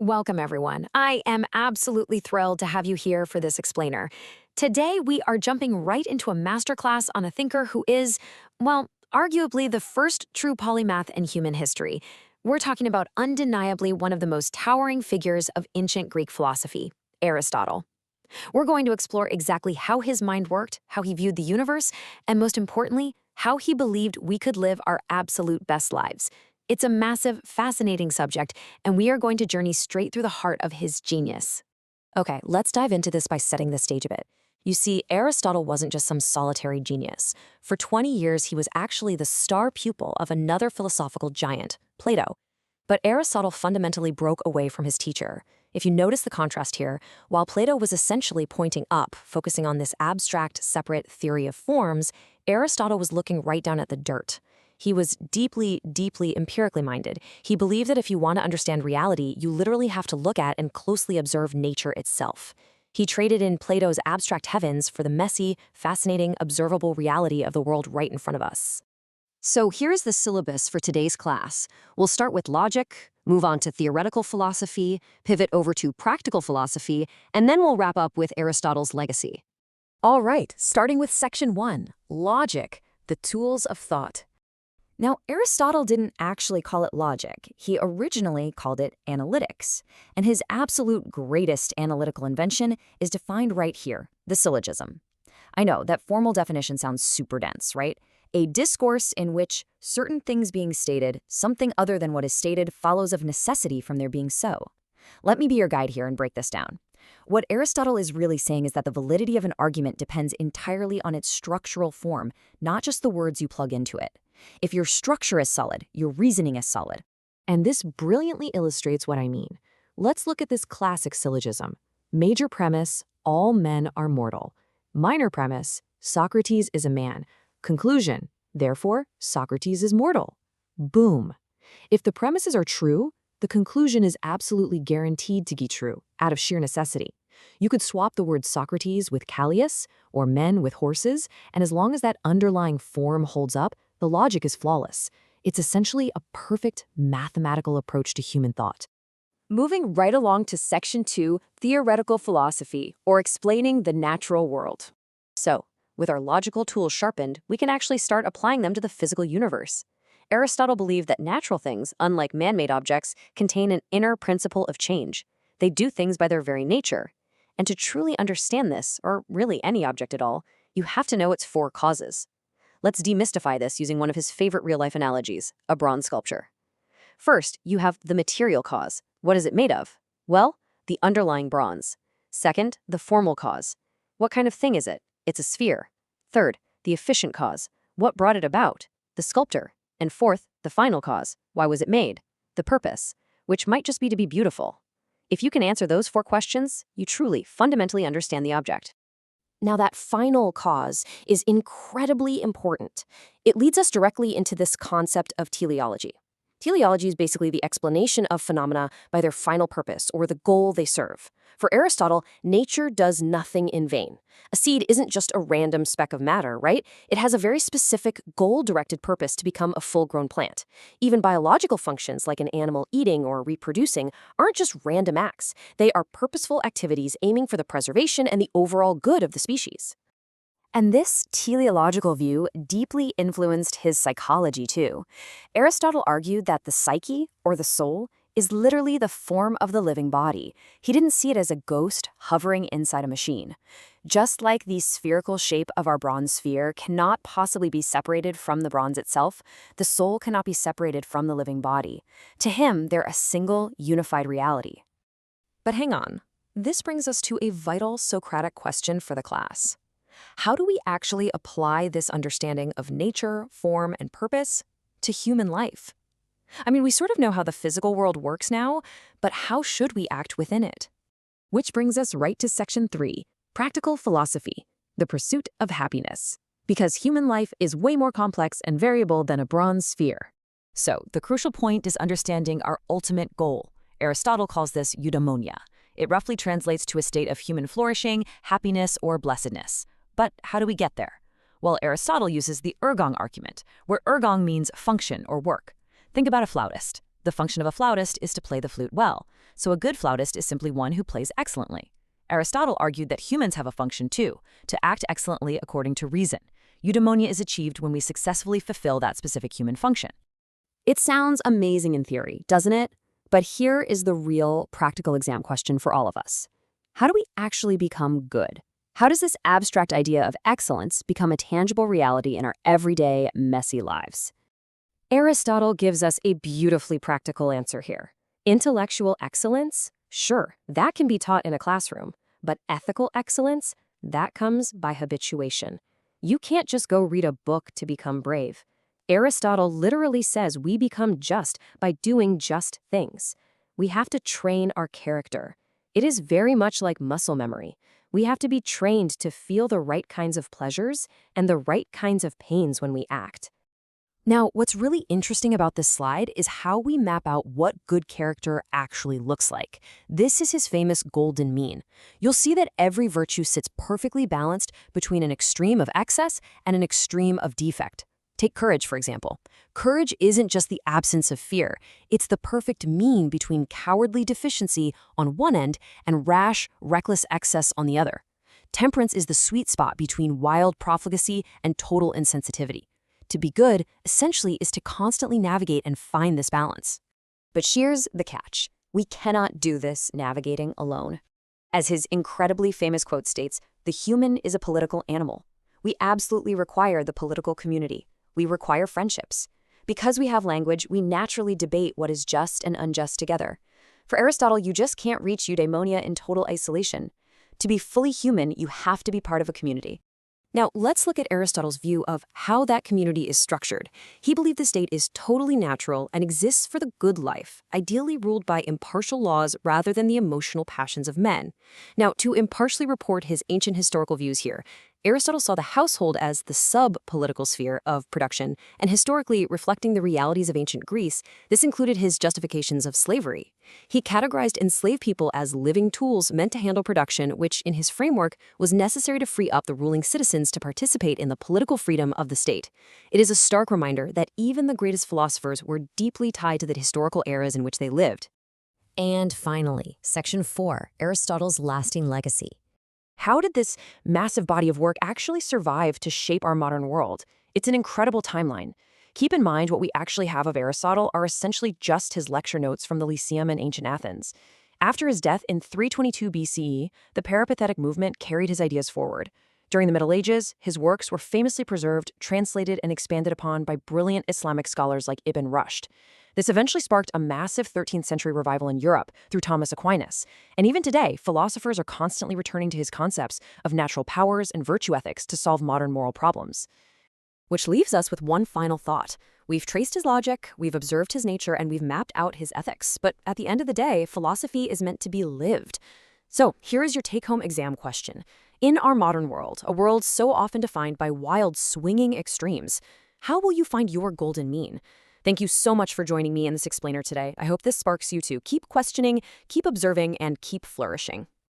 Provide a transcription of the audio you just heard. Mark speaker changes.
Speaker 1: Welcome, everyone. I am absolutely thrilled to have you here for this explainer. Today, we are jumping right into a masterclass on a thinker who is, well, arguably the first true polymath in human history. We're talking about undeniably one of the most towering figures of ancient Greek philosophy, Aristotle. We're going to explore exactly how his mind worked, how he viewed the universe, and most importantly, how he believed we could live our absolute best lives. It's a massive, fascinating subject, and we are going to journey straight through the heart of his genius. Okay, let's dive into this by setting the stage a bit. You see, Aristotle wasn't just some solitary genius. For 20 years, he was actually the star pupil of another philosophical giant, Plato. But Aristotle fundamentally broke away from his teacher. If you notice the contrast here, while Plato was essentially pointing up, focusing on this abstract, separate theory of forms, Aristotle was looking right down at the dirt. He was deeply, deeply empirically minded. He believed that if you want to understand reality, you literally have to look at and closely observe nature itself. He traded in Plato's abstract heavens for the messy, fascinating, observable reality of the world right in front of us. So here's the syllabus for today's class. We'll start with logic, move on to theoretical philosophy, pivot over to practical philosophy, and then we'll wrap up with Aristotle's legacy. All right, starting with section 1, logic, the tools of thought. Now, Aristotle didn't actually call it logic. He originally called it analytics. And his absolute greatest analytical invention is defined right here, the syllogism. I know, that formal definition sounds super dense, right? A discourse in which certain things being stated, something other than what is stated, follows of necessity from their being so. Let me be your guide here and break this down. What Aristotle is really saying is that the validity of an argument depends entirely on its structural form, not just the words you plug into it. If your structure is solid, your reasoning is solid. And this brilliantly illustrates what I mean. Let's look at this classic syllogism. Major premise, all men are mortal. Minor premise, Socrates is a man. Conclusion, therefore, Socrates is mortal. Boom. If the premises are true, the conclusion is absolutely guaranteed to be true, out of sheer necessity. You could swap the word Socrates with Callias, or men with horses, and as long as that underlying form holds up, the logic is flawless. It's essentially a perfect mathematical approach to human thought. Moving right along to section 2, theoretical philosophy, or explaining the natural world. So, with our logical tools sharpened, we can actually start applying them to the physical universe. Aristotle believed that natural things, unlike man-made objects, contain an inner principle of change. They do things by their very nature. And to truly understand this, or really any object at all, you have to know its four causes. Let's demystify this using one of his favorite real-life analogies, a bronze sculpture. First, you have the material cause. What is it made of? Well, the underlying bronze. Second, the formal cause. What kind of thing is it? It's a sphere. Third, the efficient cause. What brought it about? The sculptor. And fourth, the final cause. Why was it made? The purpose, which might just be to be beautiful. If you can answer those four questions, you truly, fundamentally understand the object. Now, that final cause is incredibly important. It leads us directly into this concept of teleology. Teleology is basically the explanation of phenomena by their final purpose or the goal they serve. For Aristotle, nature does nothing in vain. A seed isn't just a random speck of matter, right? It has a very specific goal-directed purpose to become a full-grown plant. Even biological functions like an animal eating or reproducing aren't just random acts. They are purposeful activities aiming for the preservation and the overall good of the species. And this teleological view deeply influenced his psychology too. Aristotle argued that the psyche, or the soul, is literally the form of the living body. He didn't see it as a ghost hovering inside a machine. Just like the spherical shape of our bronze sphere cannot possibly be separated from the bronze itself, the soul cannot be separated from the living body. To him, they're a single, unified reality. But hang on. This brings us to a vital Socratic question for the class. How do we actually apply this understanding of nature, form, and purpose to human life? I mean, we sort of know how the physical world works now, but how should we act within it? Which brings us right to section 3, practical philosophy, the pursuit of happiness. Because human life is way more complex and variable than a bronze sphere. So, the crucial point is understanding our ultimate goal. Aristotle calls this eudaimonia. It roughly translates to a state of human flourishing, happiness, or blessedness. But how do we get there? Well, Aristotle uses the ergon argument, where ergon means function or work. Think about a flautist. The function of a flautist is to play the flute well.
Speaker 2: so a good flautist is simply one who plays excellently. Aristotle argued that humans have a function too, to act excellently according to reason. Eudaimonia is achieved when we successfully fulfill that specific human function.
Speaker 1: It sounds amazing in theory, doesn't it? But here is the real practical exam question for all of us. How do we actually become good? How does this abstract idea of excellence become a tangible reality in our everyday, messy lives? Aristotle gives us a beautifully practical answer here. Intellectual excellence? Sure, that can be taught in a classroom. But ethical excellence? That comes by habituation. You can't just go read a book to become brave. Aristotle literally says we become just by doing just things. We have to train our character. It is very much like muscle memory. We have to be trained to feel the right kinds of pleasures and the right kinds of pains when we act. Now, what's really interesting about this slide is how we map out what good character actually looks like. This is his famous golden mean. You'll see that every virtue sits perfectly balanced between an extreme of excess and an extreme of defect. Take courage, for example. Courage isn't just the absence of fear. It's the perfect mean between cowardly deficiency on one end and rash, reckless excess on the other. Temperance is the sweet spot between wild profligacy and total insensitivity. To be good, essentially, is to constantly navigate and find this balance. But here's the catch. We cannot do this navigating alone. As his incredibly famous quote states, the human is a political animal. We absolutely require the political community. We require friendships. Because we have language, we naturally debate what is just and unjust together. For Aristotle, you just can't reach eudaimonia in total isolation. To be fully human, you have to be part of a community. Now, let's look at Aristotle's view of how that community is structured. He believed the state is totally natural and exists for the good life, ideally ruled by impartial laws rather than the emotional passions of men. Now, to impartially report his ancient historical views here, Aristotle saw the household as the sub-political sphere of production, and historically reflecting the realities of ancient Greece, this included his justifications of slavery. He categorized enslaved people as living tools meant to handle production, which, in his framework, was necessary to free up the ruling citizens to participate in the political freedom of the state. It is a stark reminder that even the greatest philosophers were deeply tied to the historical eras in which they lived. And finally, Section 4, Aristotle's lasting legacy. How did this massive body of work actually survive to shape our modern world? It's an incredible timeline. Keep in mind what we actually have of Aristotle are essentially just his lecture notes from the Lyceum in ancient Athens. After his death in 322 BCE, the peripatetic movement carried his ideas forward. During the Middle Ages, his works were famously preserved, translated, and expanded upon by brilliant Islamic scholars like Ibn Rushd. This eventually sparked a massive 13th century revival in Europe through Thomas Aquinas. And even today, philosophers are constantly returning to his concepts of natural powers and virtue ethics to solve modern moral problems. Which leaves us with one final thought. We've traced his logic, we've observed his nature, and we've mapped out his ethics. But at the end of the day, philosophy is meant to be lived. So here is your take-home exam question. In our modern world, a world so often defined by wild, swinging extremes, how will you find your golden mean? Thank you so much for joining me in this explainer today. I hope this sparks you to keep questioning, keep observing, and keep flourishing.